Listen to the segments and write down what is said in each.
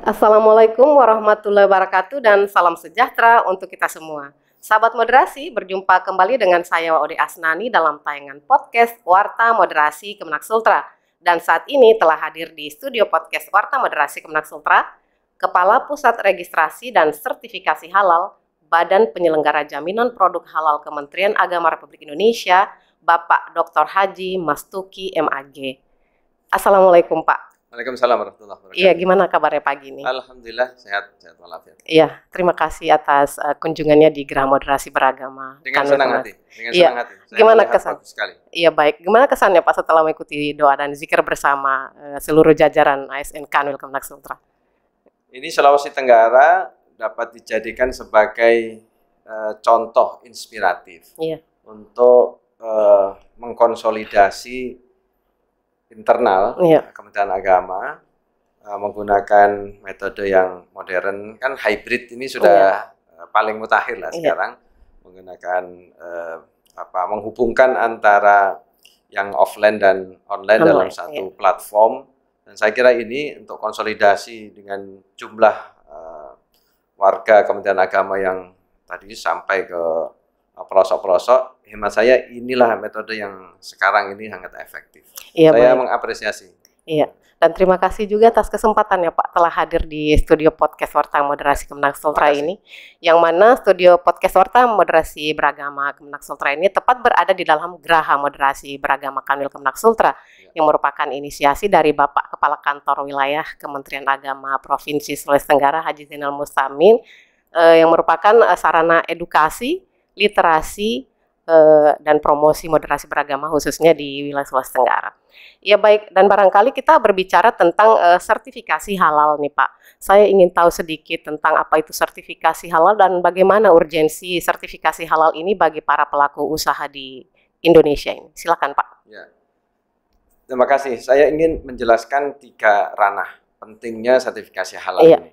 Assalamualaikum warahmatullahi wabarakatuh dan salam sejahtera untuk kita semua. Sahabat moderasi, berjumpa kembali dengan saya Ode Asnani dalam tayangan podcast Warta Moderasi Kemenak Sultra. Dan saat ini telah hadir di studio podcast Warta Moderasi Kemenak Sultra, Kepala Pusat Registrasi dan Sertifikasi Halal Badan Penyelenggara Jaminan Produk Halal Kementerian Agama Republik Indonesia, Bapak Dr. Haji Mastuki MAG. Assalamualaikum Pak. Waalaikumsalam warahmatullahi wabarakatuh. Iya, gimana kabarnya pagi ini? Alhamdulillah sehat walafiat. Iya, terima kasih atas kunjungannya di Geraha Moderasi Beragama. Dengan senang hati. Iya. Saya Gimana kesan? sekali. Iya, baik. Gimana kesannya Pak setelah mengikuti doa dan zikir bersama seluruh jajaran ASN Kanwil Kemenak Sultra? Ini Sulawesi Tenggara dapat dijadikan sebagai contoh inspiratif untuk mengkonsolidasi internal Kementerian Agama menggunakan metode yang modern. Kan hybrid ini sudah paling mutakhir lah sekarang, menggunakan menghubungkan antara yang offline dan online dalam satu platform. Dan saya kira ini untuk konsolidasi dengan jumlah warga Kementerian Agama yang tadi sampai ke pelosok-pelosok, hemat saya inilah metode yang sekarang ini sangat efektif. Iya, saya mengapresiasi. Iya, dan terima kasih juga atas kesempatannya Pak telah hadir di studio podcast Warta Moderasi Kemenak Sultra ini, yang mana studio podcast Warta Moderasi Beragama Kemenak Sultra ini tepat berada di dalam Geraha Moderasi Beragama Kanwil Kemenak Sultra, yang merupakan inisiasi dari Bapak Kepala Kantor Wilayah Kementerian Agama Provinsi Sulawesi Tenggara Haji Zainal Mustamin, yang merupakan sarana edukasi, literasi, dan promosi moderasi beragama khususnya di wilayah Sulawesi Tenggara. Ya baik, dan barangkali kita berbicara tentang sertifikasi halal nih Pak. Saya ingin tahu sedikit tentang apa itu sertifikasi halal dan bagaimana urgensi sertifikasi halal ini bagi para pelaku usaha di Indonesia ini. Silakan Pak. Ya. Terima kasih. Saya ingin menjelaskan 3 ranah pentingnya sertifikasi halal ini.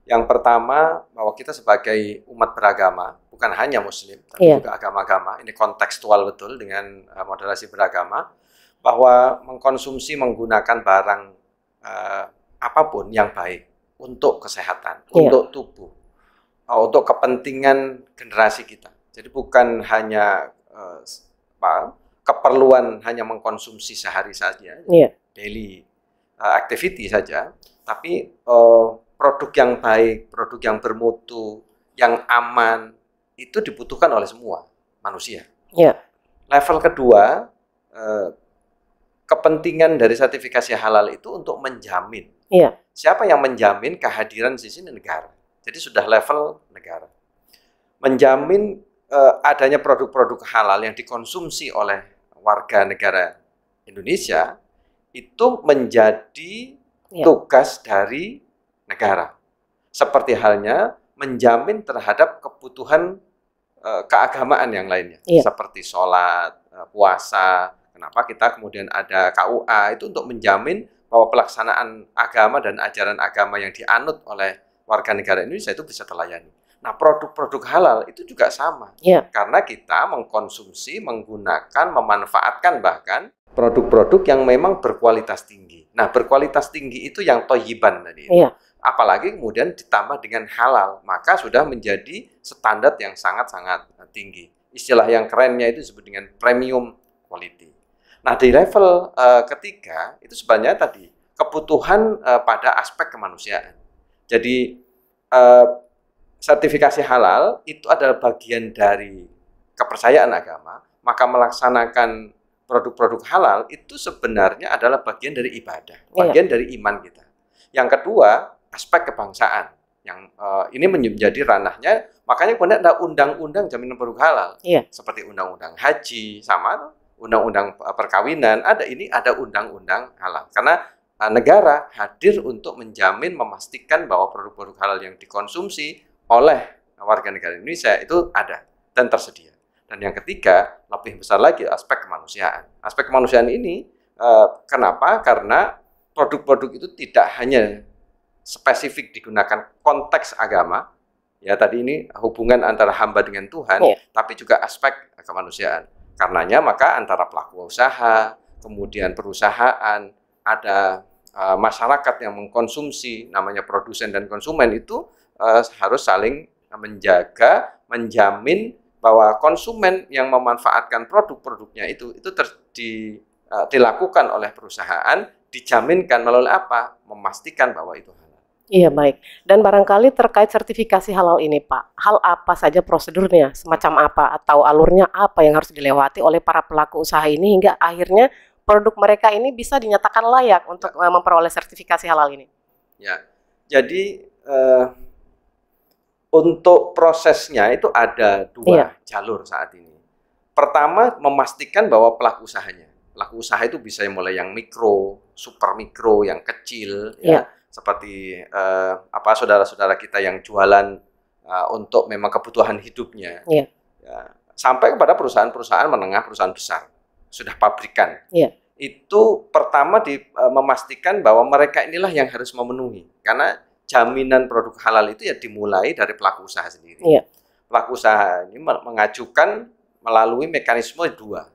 Yang pertama, bahwa kita sebagai umat beragama, bukan hanya muslim, tapi juga agama-agama, ini kontekstual betul dengan moderasi beragama, bahwa mengkonsumsi menggunakan barang apapun yang baik untuk kesehatan, untuk tubuh, untuk kepentingan generasi kita. Jadi bukan hanya keperluan hanya mengkonsumsi sehari saja, daily activity saja, tapi produk yang baik, produk yang bermutu, yang aman, itu dibutuhkan oleh semua manusia. Level kedua, kepentingan dari sertifikasi halal itu untuk menjamin. Siapa yang menjamin kehadiran di sini? Negara. Jadi sudah level negara. Menjamin adanya produk-produk halal yang dikonsumsi oleh warga negara Indonesia, itu menjadi tugas dari negara. Seperti halnya menjamin terhadap kebutuhan keagamaan yang lainnya. Seperti sholat, puasa. Kenapa kita kemudian ada KUA? Itu untuk menjamin bahwa pelaksanaan agama dan ajaran agama yang dianut oleh warga negara Indonesia itu bisa terlayani. Nah, produk-produk halal itu juga sama. Karena kita mengkonsumsi, menggunakan, memanfaatkan bahkan produk-produk yang memang berkualitas tinggi. Nah, berkualitas tinggi itu yang toyiban tadi. Apalagi kemudian ditambah dengan halal, maka sudah menjadi standar yang sangat-sangat tinggi. Istilah yang kerennya itu disebut dengan premium quality. Nah, di level ketiga, itu sebenarnya tadi, kebutuhan pada aspek kemanusiaan. Jadi, sertifikasi halal itu adalah bagian dari kepercayaan agama, maka melaksanakan produk-produk halal itu sebenarnya adalah bagian dari ibadah, bagian dari iman kita. Yang kedua, aspek kebangsaan, yang ini menjadi ranahnya, makanya kemudian ada undang-undang jaminan produk halal, seperti undang-undang haji, sama undang-undang perkawinan, ada undang-undang halal, karena negara hadir untuk menjamin, memastikan bahwa produk-produk halal yang dikonsumsi oleh warga negara Indonesia itu ada dan tersedia. Dan yang ketiga, lebih besar lagi aspek kemanusiaan. Aspek kemanusiaan ini, kenapa? Karena produk-produk itu tidak hanya spesifik digunakan konteks agama, ya tadi ini hubungan antara hamba dengan Tuhan, tapi juga aspek kemanusiaan. Karenanya maka antara pelaku usaha, kemudian perusahaan, ada masyarakat yang mengkonsumsi, namanya produsen dan konsumen itu harus saling menjaga, menjamin bahwa konsumen yang memanfaatkan produk-produknya itu dilakukan oleh perusahaan, dijaminkan melalui apa? Memastikan bahwa itu halal. Iya, baik. Dan barangkali terkait sertifikasi halal ini, Pak, hal apa saja prosedurnya, semacam apa, atau alurnya apa yang harus dilewati oleh para pelaku usaha ini hingga akhirnya produk mereka ini bisa dinyatakan layak untuk memperoleh sertifikasi halal ini? Ya, jadi untuk prosesnya itu ada dua jalur saat ini. Pertama, memastikan bahwa pelaku usahanya. Pelaku usaha itu bisa mulai yang mikro, super mikro, yang kecil, ya. Seperti saudara-saudara kita yang jualan untuk memang kebutuhan hidupnya, ya, sampai kepada perusahaan-perusahaan menengah, perusahaan besar, sudah pabrikan. Itu pertama memastikan bahwa mereka inilah yang harus memenuhi, karena jaminan produk halal itu ya dimulai dari pelaku usaha sendiri. Pelaku usaha ini mengajukan melalui mekanisme dua.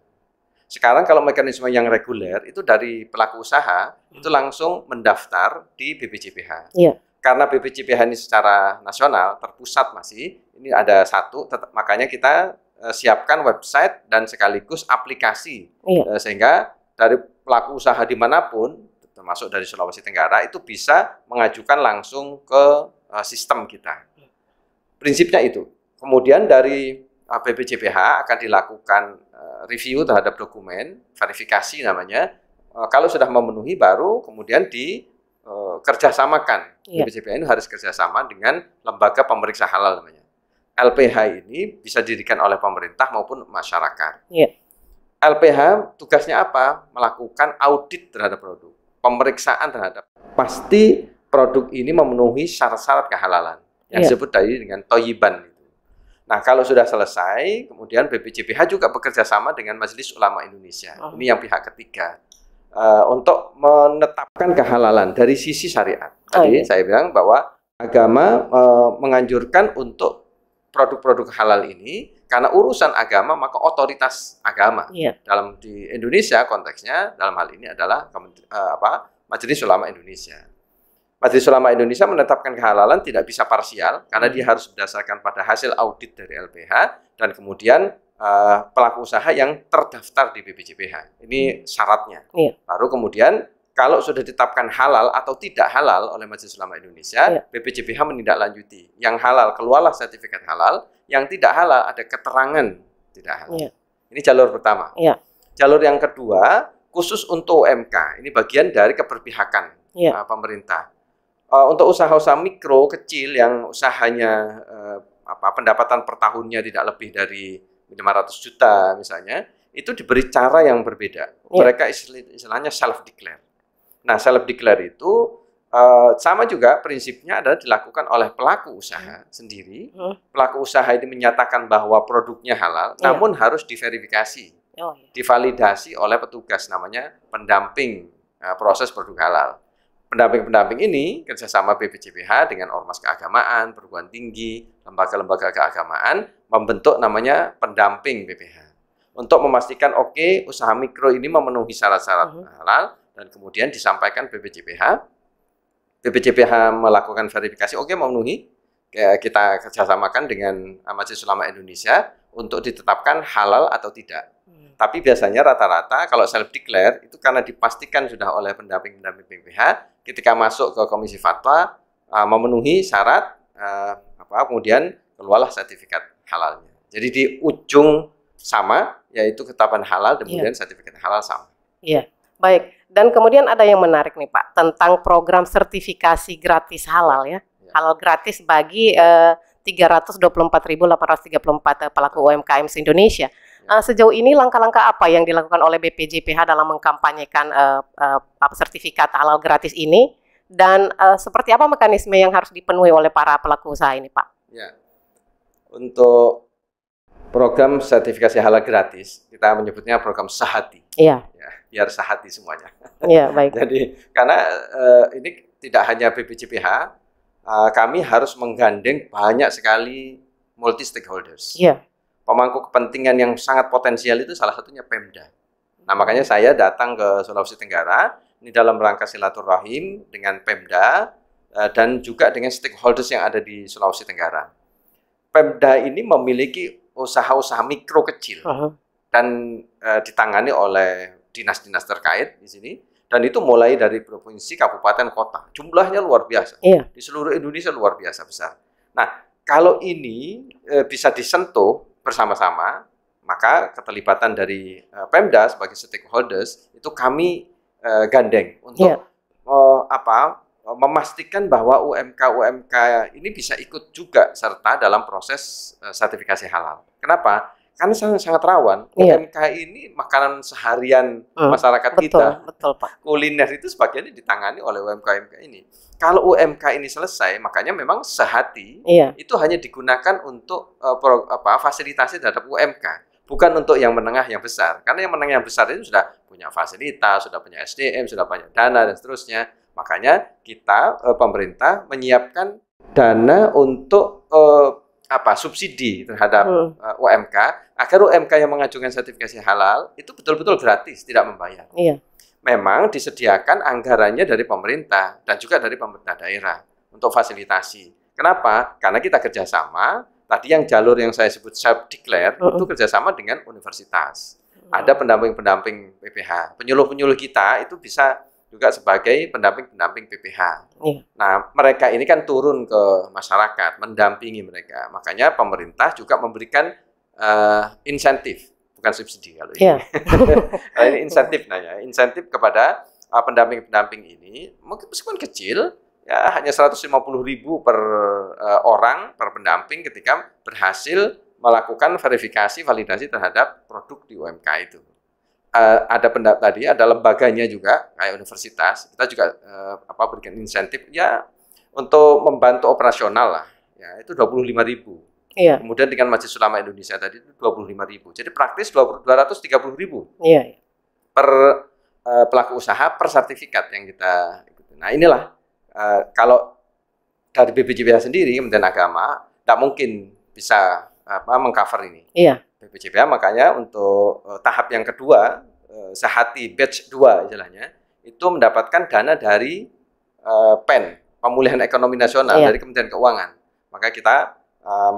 Sekarang kalau mekanisme yang reguler itu dari pelaku usaha itu langsung mendaftar di BPJPH. Karena BPJPH ini secara nasional terpusat masih, ini ada satu, makanya kita siapkan website dan sekaligus aplikasi sehingga dari pelaku usaha dimanapun, termasuk dari Sulawesi Tenggara, itu bisa mengajukan langsung ke sistem kita. Prinsipnya itu. Kemudian dari BPJPH akan dilakukan review terhadap dokumen, verifikasi namanya. Kalau sudah memenuhi baru kemudian dikerjasamakan. BPJPH ini harus kerjasama dengan lembaga pemeriksa halal namanya. LPH ini bisa didirikan oleh pemerintah maupun masyarakat. LPH tugasnya apa? Melakukan audit terhadap produk, pemeriksaan terhadap pasti produk ini memenuhi syarat-syarat kehalalan yang disebut tadi dengan toyiban. Nah, kalau sudah selesai, kemudian BPJPH juga bekerja sama dengan Majelis Ulama Indonesia. Ini yang pihak ketiga. Untuk menetapkan kehalalan dari sisi syariat. Tadi saya bilang bahwa agama menganjurkan untuk produk-produk halal ini, karena urusan agama, maka otoritas agama. Dalam di Indonesia konteksnya, dalam hal ini adalah Majelis Ulama Indonesia. Majelis Ulama Indonesia menetapkan kehalalan tidak bisa parsial karena dia harus berdasarkan pada hasil audit dari LPH dan kemudian pelaku usaha yang terdaftar di BPJPH. Ini syaratnya. Baru kemudian kalau sudah ditetapkan halal atau tidak halal oleh Majelis Ulama Indonesia, BPJPH menindaklanjuti. Yang halal keluarlah sertifikat halal, yang tidak halal ada keterangan tidak halal. Ini jalur pertama. Jalur yang kedua khusus untuk UMK. Ini bagian dari keberpihakan pemerintah. Untuk usaha-usaha mikro kecil yang usahanya pendapatan per tahunnya tidak lebih dari 500 juta misalnya, itu diberi cara yang berbeda. Mereka istilahnya self declare. Nah, self declare itu sama juga prinsipnya adalah dilakukan oleh pelaku usaha sendiri. Pelaku usaha ini menyatakan bahwa produknya halal, namun harus diverifikasi, divalidasi oleh petugas namanya pendamping proses produk halal. Pendamping-pendamping ini kerjasama BPJPH dengan ormas keagamaan, perguruan tinggi, lembaga-lembaga keagamaan membentuk namanya pendamping BPH untuk memastikan usaha mikro ini memenuhi syarat-syarat halal dan kemudian disampaikan BPJPH. BPJPH melakukan verifikasi memenuhi, kita kerjasamakan dengan Majelis Ulama Indonesia untuk ditetapkan halal atau tidak. Tapi biasanya rata-rata kalau self declare itu karena dipastikan sudah oleh pendamping-pendamping BPH ketika masuk ke Komisi Fatwa memenuhi syarat kemudian keluarlah sertifikat halalnya. Jadi di ujung sama yaitu ketetapan halal kemudian sertifikat halal sama. Baik. Dan kemudian ada yang menarik nih Pak tentang program sertifikasi gratis halal halal gratis bagi 324.834 pelaku UMKM se-Indonesia. Sejauh ini langkah-langkah apa yang dilakukan oleh BPJPH dalam mengkampanyekan sertifikat halal gratis ini dan seperti apa mekanisme yang harus dipenuhi oleh para pelaku usaha ini, Pak? Untuk program sertifikasi halal gratis kita menyebutnya program sahati. Biar sahati semuanya. Baik. Jadi karena ini tidak hanya BPJPH, kami harus menggandeng banyak sekali multi stakeholders. Pemangku kepentingan yang sangat potensial itu salah satunya Pemda. Nah, makanya saya datang ke Sulawesi Tenggara Ini dalam rangka silaturahim dengan Pemda dan juga dengan stakeholders yang ada di Sulawesi Tenggara. Pemda ini memiliki usaha-usaha mikro kecil dan ditangani oleh dinas-dinas terkait di sini. Dan itu mulai dari provinsi, kabupaten, kota. Jumlahnya luar biasa. Di seluruh Indonesia luar biasa besar. Nah, kalau ini bisa disentuh bersama-sama, maka keterlibatan dari Pemda sebagai stakeholders itu kami gandeng untuk memastikan bahwa UMK ini bisa ikut juga serta dalam proses sertifikasi halal. Kenapa? Karena sangat rawan. UMK ini makanan seharian masyarakat kita. Betul, Pak. Kuliner itu sebagiannya ditangani oleh UMK ini. Kalau UMK ini selesai, makanya memang sehati itu hanya digunakan untuk fasilitasi terhadap UMK, bukan untuk yang menengah yang besar. Karena yang menengah yang besar itu sudah punya fasilitas, sudah punya SDM, sudah punya dana dan seterusnya. Makanya kita pemerintah menyiapkan dana untuk subsidi terhadap UMK agar UMK yang mengajukan sertifikasi halal itu betul-betul gratis, tidak membayar. Memang disediakan anggarannya dari pemerintah dan juga dari pemerintah daerah untuk fasilitasi. Kenapa? Karena kita kerjasama. Tadi yang jalur yang saya sebut self-declare itu kerjasama dengan universitas. Ada pendamping-pendamping PPH. Penyuluh-penyuluh kita itu bisa juga sebagai pendamping-pendamping PPH. Nah, mereka ini kan turun ke masyarakat, mendampingi mereka. Makanya pemerintah juga memberikan insentif, bukan subsidi kalau ini. Ini insentif insentif kepada pendamping-pendamping ini, meskipun kecil, ya hanya 150.000 per orang, per pendamping ketika berhasil melakukan verifikasi, validasi terhadap produk di UMK itu. Ada tadi ada lembaganya juga kayak universitas, kita juga berikan insentif ya untuk membantu operasional lah, ya itu 25.000. Kemudian dengan Majelis Ulama Indonesia tadi itu 25.000, jadi praktis 230.000 per pelaku usaha per sertifikat yang kita ikuti. Nah inilah kalau dari BPJPH sendiri Kementerian Agama tidak mungkin bisa mengcover ini. BPJPH makanya untuk tahap yang kedua, sehati batch 2 istilahnya, itu mendapatkan dana dari PEN, Pemulihan Ekonomi Nasional dari Kementerian Keuangan. Maka kita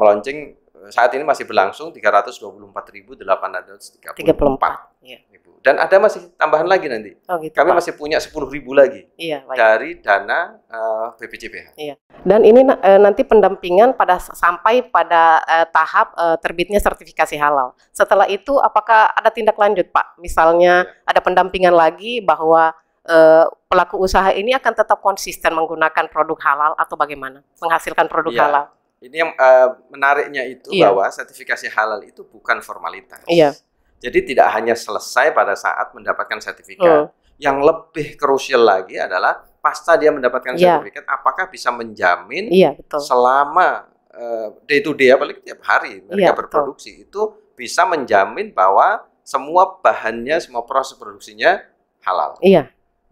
meluncing saat ini masih berlangsung 324.834. Dan ada masih tambahan lagi nanti. Kami masih punya 10.000 lagi dari dana BPJPH. Dan ini nanti pendampingan sampai pada tahap terbitnya sertifikasi halal. Setelah itu apakah ada tindak lanjut, Pak? Misalnya ada pendampingan lagi bahwa pelaku usaha ini akan tetap konsisten menggunakan produk halal atau bagaimana? Menghasilkan produk halal. Ini yang menariknya itu bahwa sertifikasi halal itu bukan formalitas. Jadi tidak hanya selesai pada saat mendapatkan sertifikat. Yang lebih krusial lagi adalah pasca dia mendapatkan sertifikat, apakah bisa menjamin selama day to day, apalagi tiap hari mereka berproduksi, itu bisa menjamin bahwa semua bahannya, semua proses produksinya halal.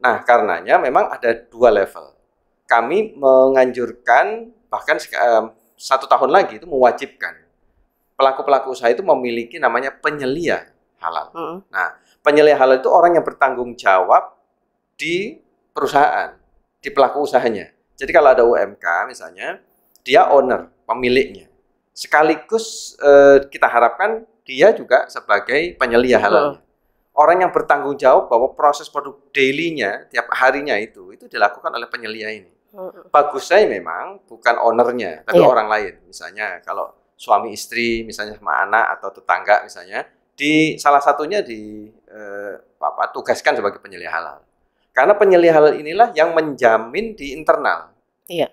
Nah, karenanya memang ada 2 level. Kami menganjurkan, bahkan 1 tahun lagi itu mewajibkan pelaku-pelaku usaha itu memiliki namanya penyelia halal. Nah, penyelia halal itu orang yang bertanggung jawab di perusahaan, di pelaku usahanya. Jadi kalau ada UMK misalnya, dia owner, pemiliknya. Sekaligus kita harapkan dia juga sebagai penyelia halalnya. Orang yang bertanggung jawab bahwa proses produk daily-nya, tiap harinya itu dilakukan oleh penyelia ini. Bagusnya memang bukan ownernya, tapi orang lain. Misalnya kalau suami istri, misalnya sama anak atau tetangga misalnya, di salah satunya tugaskan sebagai penyelia halal. Karena penyelia halal inilah yang menjamin di internal. Ya,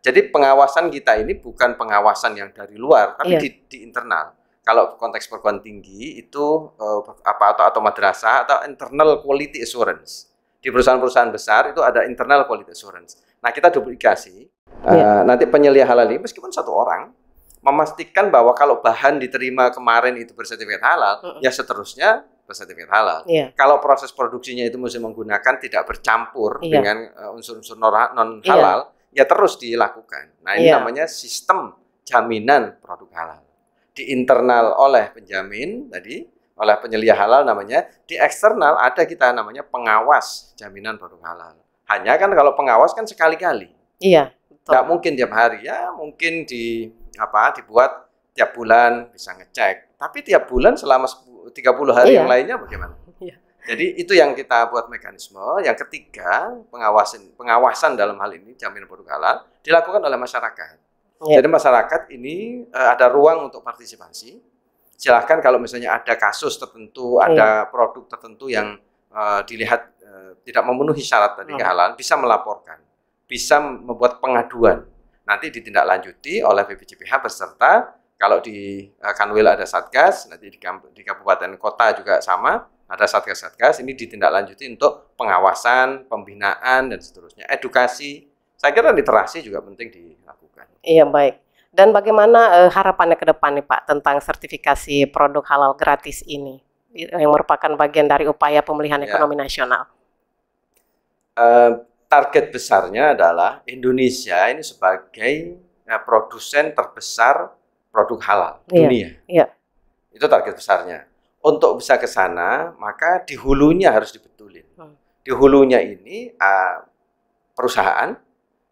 jadi pengawasan kita ini bukan pengawasan yang dari luar, tapi di internal. Kalau konteks perguruan tinggi itu atau madrasah atau internal quality assurance. Di perusahaan-perusahaan besar itu ada internal quality assurance. Nah, kita duplikasi. Nanti penyelia halal ini meskipun 1 orang memastikan bahwa kalau bahan diterima kemarin itu bersertifikat halal, ya seterusnya bersertifikat halal. Kalau proses produksinya itu mesti menggunakan tidak bercampur dengan unsur-unsur non halal, ya terus dilakukan. Nah, ini namanya sistem jaminan produk halal. Di internal oleh penjamin tadi, oleh penyelia halal namanya. Di eksternal ada kita namanya pengawas jaminan produk halal. Hanya kan kalau pengawas kan sekali-kali. Iya, betul. Nggak mungkin tiap hari, ya mungkin dibuat tiap bulan bisa ngecek. Tapi tiap bulan selama 30 hari yang lainnya bagaimana? Iya. Jadi itu yang kita buat mekanisme. Yang ketiga, pengawasan dalam hal ini jaminan produk halal dilakukan oleh masyarakat. Jadi masyarakat ini ada ruang untuk partisipasi. Silahkan kalau misalnya ada kasus tertentu, ada produk tertentu yang dilihat tidak memenuhi syarat tadi kehalalan, bisa melaporkan, bisa membuat pengaduan. Nanti ditindaklanjuti oleh BPJPH beserta, kalau di Kanwil ada Satgas, nanti di kabupaten kota juga sama, ada Satgas-Satgas, ini ditindaklanjuti untuk pengawasan, pembinaan, dan seterusnya. Edukasi, saya kira literasi juga penting dilakukan. Iya, baik. Dan bagaimana harapannya ke depan nih Pak tentang sertifikasi produk halal gratis ini, yang merupakan bagian dari upaya pemulihan ekonomi nasional? Target besarnya adalah Indonesia ini sebagai produsen terbesar produk halal dunia. Iya. Itu target besarnya. Untuk bisa ke sana, maka di hulunya harus dibetulin. Di hulunya ini perusahaan,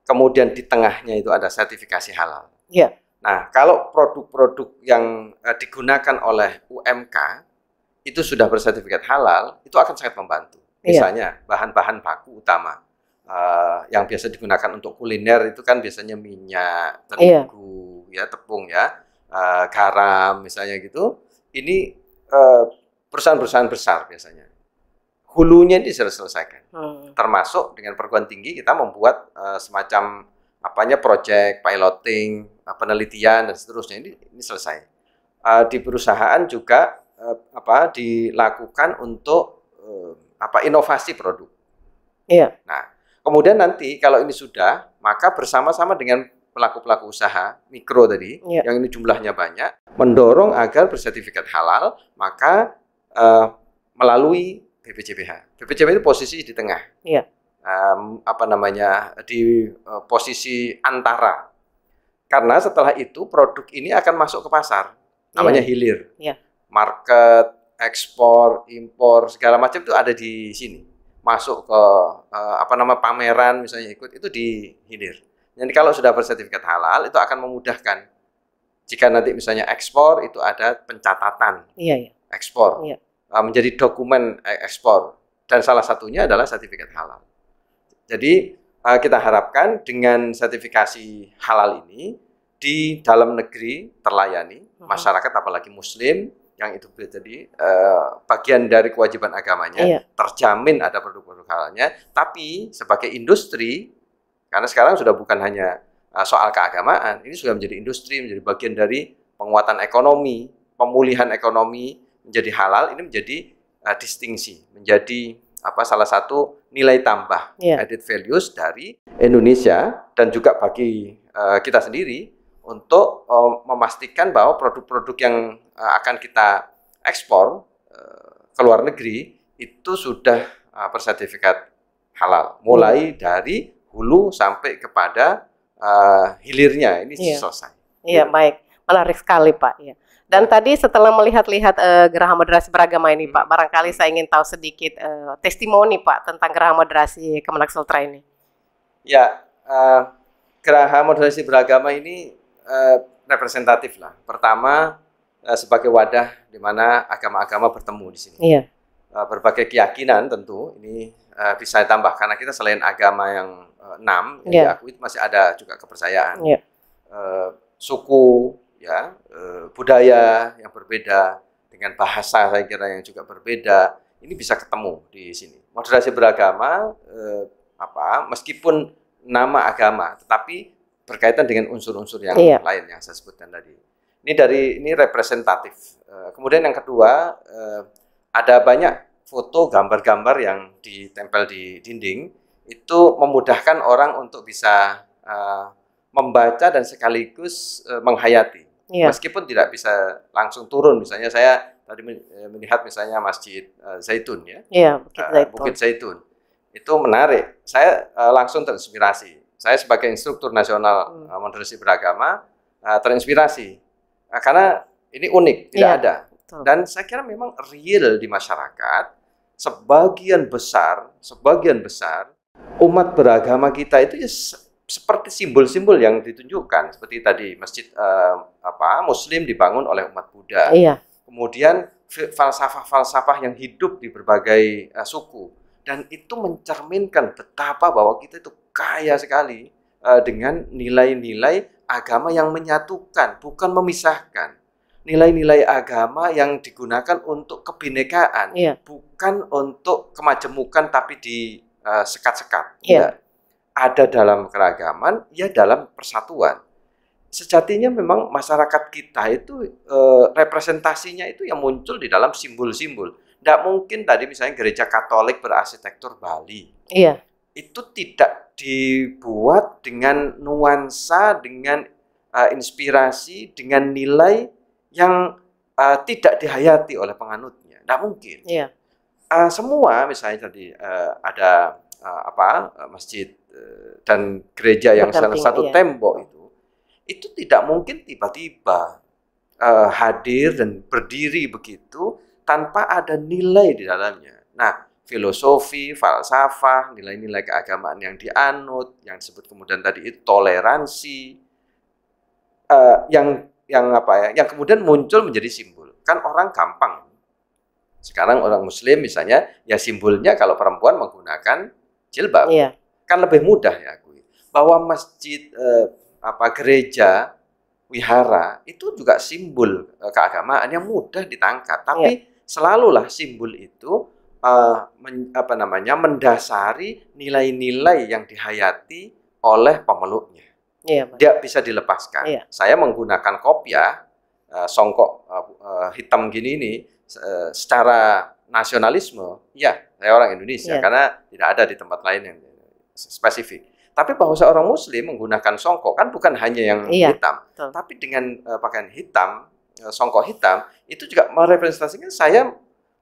kemudian di tengahnya itu ada sertifikasi halal. Iya. Nah, kalau produk-produk yang digunakan oleh UMK itu sudah bersertifikat halal, itu akan sangat membantu. Misalnya bahan-bahan baku utama yang biasa digunakan untuk kuliner itu kan biasanya minyak, terigu, tepung, garam, misalnya gitu. Ini perusahaan-perusahaan besar biasanya. Hulunya ini sudah selesaikan. Termasuk dengan perguruan tinggi kita membuat semacam project, piloting, penelitian dan seterusnya. Ini selesai. Di perusahaan juga dilakukan untuk inovasi produk. Iya. Nah, kemudian nanti kalau ini sudah, maka bersama-sama dengan pelaku-pelaku usaha mikro tadi, yang ini jumlahnya banyak, mendorong agar bersertifikat halal, maka melalui BPJPH. BPJPH itu posisi di tengah. Iya. Di posisi antara. Karena setelah itu produk ini akan masuk ke pasar. Namanya hilir. Iya. Market, ekspor, impor, segala macam itu ada di sini. Masuk ke pameran misalnya ikut, itu di hilir. Jadi kalau sudah bersertifikat halal itu akan memudahkan. Jika nanti misalnya ekspor itu ada pencatatan ekspor, menjadi dokumen ekspor, dan salah satunya adalah sertifikat halal. Jadi kita harapkan dengan sertifikasi halal ini di dalam negeri terlayani, masyarakat apalagi Muslim yang itu jadi bagian dari kewajiban agamanya, terjamin ada produk-produk halalnya, tapi sebagai industri. Karena sekarang sudah bukan hanya soal keagamaan, ini sudah menjadi industri, menjadi bagian dari penguatan ekonomi, pemulihan ekonomi, menjadi halal, ini menjadi distingsi, menjadi salah satu nilai tambah, added values dari Indonesia, dan juga bagi kita sendiri, untuk memastikan bahwa produk-produk yang akan kita ekspor ke luar negeri, itu sudah bersertifikat halal, mulai dari hulu sampai kepada hilirnya ini selesai. Iya, baik. Menarik sekali, Pak. Ya. Dan tadi setelah melihat-lihat Geraha Moderasi Beragama ini, Pak, barangkali saya ingin tahu sedikit testimoni, Pak, tentang Geraha Moderasi Kemenak Sultra ini. Ya, Geraha Moderasi Beragama ini representatif lah. Pertama, sebagai wadah di mana agama-agama bertemu di sini. Iya. Berbagai keyakinan tentu ini bisa ditambah, karena kita selain agama yang 6 yang diakui, masih ada juga kepercayaan, suku, budaya yang berbeda, dengan bahasa saya kira yang juga berbeda, ini bisa ketemu di sini. Moderasi beragama, meskipun nama agama, tetapi berkaitan dengan unsur-unsur yang lain yang saya sebutkan tadi. Ini representatif. Kemudian yang kedua, ada banyak foto, gambar-gambar yang ditempel di dinding, itu memudahkan orang untuk bisa membaca dan sekaligus menghayati. Meskipun tidak bisa langsung turun, misalnya saya tadi melihat misalnya Masjid Zaitun, Bukit Zaitun. Itu menarik. Saya langsung terinspirasi. Saya sebagai instruktur nasional moderasi beragama terinspirasi. Karena ini unik, tidak ada. Dan saya kira memang real di masyarakat, sebagian besar umat beragama kita itu ya seperti simbol-simbol yang ditunjukkan, seperti tadi masjid Muslim dibangun oleh umat Buddha. Iya. Kemudian falsafah-falsafah yang hidup di berbagai suku, dan itu mencerminkan betapa bahwa kita itu kaya sekali dengan nilai-nilai agama yang menyatukan, bukan memisahkan. Nilai-nilai agama yang digunakan untuk kebinekaan, bukan untuk kemajemukan tapi disekat-sekat. Ada dalam keragaman, ya dalam persatuan. Sejatinya memang masyarakat kita itu representasinya itu yang muncul di dalam simbol-simbol. Tidak mungkin tadi misalnya gereja Katolik berarsitektur Bali. Iya. Itu tidak dibuat dengan nuansa, dengan inspirasi, dengan nilai yang tidak dihayati oleh penganutnya. Tidak mungkin. Iya. Semua misalnya tadi ada masjid dan gereja yang salah satu tembok itu tidak mungkin tiba-tiba hadir dan berdiri begitu tanpa ada nilai di dalamnya. Nah, filosofi, falsafah, nilai-nilai keagamaan yang dianut, yang disebut kemudian tadi itu toleransi, yang kemudian muncul menjadi simbol. Kan orang gampang. Sekarang orang Muslim misalnya, ya simbolnya kalau perempuan menggunakan jilbab, kan lebih mudah ya akui. Bahwa masjid gereja, wihara itu juga simbol keagamaan yang mudah ditangkap, tapi selalulah simbol itu mendasari nilai-nilai yang dihayati oleh pemeluknya. Dia bisa dilepaskan. Saya menggunakan kopiah songkok hitam gini ini secara nasionalisme, ya saya orang Indonesia karena tidak ada di tempat lain yang spesifik. Tapi bahwa seorang Muslim menggunakan songkok kan bukan hanya yang hitam, tapi dengan pakaian hitam, songkok hitam, itu juga merepresentasikan saya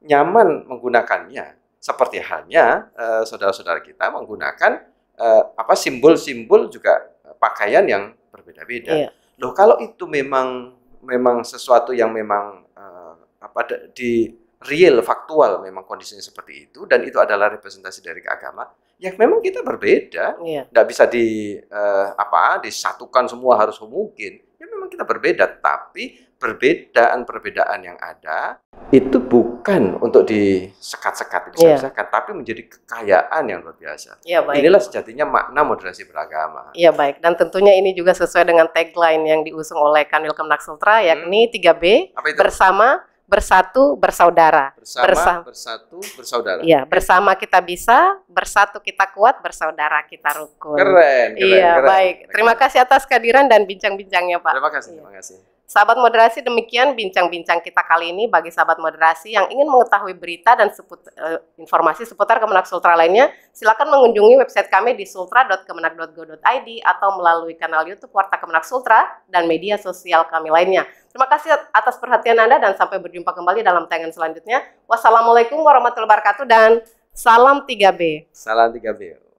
nyaman menggunakannya. Seperti halnya saudara-saudara kita menggunakan simbol-simbol juga pakaian yang berbeda-beda. Loh, kalau itu memang sesuatu yang memang di real, faktual memang kondisinya seperti itu, dan itu adalah representasi dari keagamaan, ya memang kita berbeda, nggak bisa disatukan semua harus mungkin. Ya memang kita berbeda, tapi perbedaan yang ada itu bukan untuk disekat-sekat, tapi menjadi kekayaan yang luar biasa. Inilah sejatinya makna moderasi beragama. Iya, baik. Dan tentunya ini juga sesuai dengan tagline yang diusung oleh Kanwil Kemenak Sultra, yakni 3B, bersama, bersatu, bersaudara. Bersatu, bersaudara. Iya, bersama kita bisa, bersatu kita kuat, bersaudara kita rukun. Keren. Baik. Terima kasih atas kehadiran dan bincang-bincangnya, Pak. Terima kasih. Sahabat moderasi, demikian bincang-bincang kita kali ini. Bagi sahabat moderasi yang ingin mengetahui berita dan informasi seputar Kemenak Sultra lainnya, silakan mengunjungi website kami di sultra.kemenak.go.id atau melalui kanal YouTube Warta Kemenak Sultra dan media sosial kami lainnya. Terima kasih atas perhatian Anda dan sampai berjumpa kembali dalam tayangan selanjutnya. Wassalamualaikum warahmatullahi wabarakatuh dan salam 3B. Salam 3B.